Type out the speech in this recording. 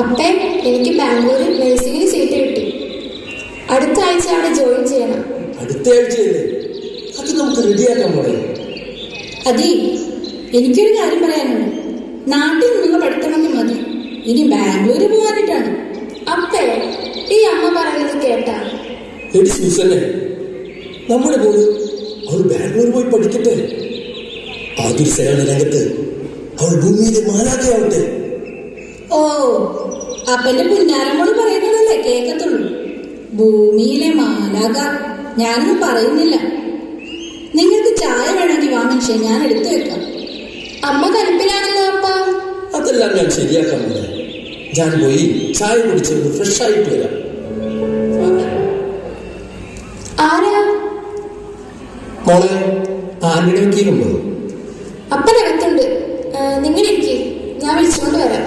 അപ്പേ, എനിക്ക് ബാംഗ്ലൂരിൽ നഴ്സിംഗിന് സീറ്റ് കിട്ടി. അടുത്ത ആഴ്ച അവിടെ ജോയിൻ ചെയ്യണം. അടുത്ത ആഴ്ചയല്ലേ? അത് നമുക്ക് റെഡിയാക്കാൻ പോണേ. അതെ, എനിക്കൊരു കാര്യം പറയാനുണ്ട്. നാട്ടിൽ നിന്ന് പഠിക്കണമെങ്കിൽ മതി, ഇനി ബാംഗ്ലൂര് പോകാനായിട്ടാണ്. അപ്പേ, ഈ അമ്മ പറയുന്നത് കേട്ടാ? എടി സൂസന്നെ, നമ്മുടെ പോലും അവൾ ബാംഗ്ലൂർ പോയി പഠിക്കട്ടെ. ആതുര സേവന രംഗത്ത് അവൾ ഭൂമിയിലെ മാലാഖയാവട്ടെ. ഓ, അപ്പന്റെ പുന്നാരമ്മോട് പറയുന്നതല്ലേ കേൾക്കത്തുള്ളൂ. ഭൂമിയിലെ മാലാഖ ഞാനൊന്നും പറയുന്നില്ല. നിങ്ങൾക്ക് ചായ വേണമെങ്കിൽ വാ മനുഷ്യ, ഞാൻ എടുത്തു വെക്കാം. അമ്മ കലിപ്പിലാണല്ലോ അപ്പ. അതെല്ലാം ഞാൻ ശരിയാക്കാൻ പോണേ. ഞാൻ പോയി ചായ കുടിച്ചത് ഫ്രഷ് ആയിട്ട് വരാം. ആരാ? മോളെ, ആരുടെ വക്കീലുണ്ടോ? അപ്പനകത്തുണ്ട്. നിങ്ങളിരിക്കേ, ഞാൻ വിളിച്ചുകൊണ്ട് വരാം.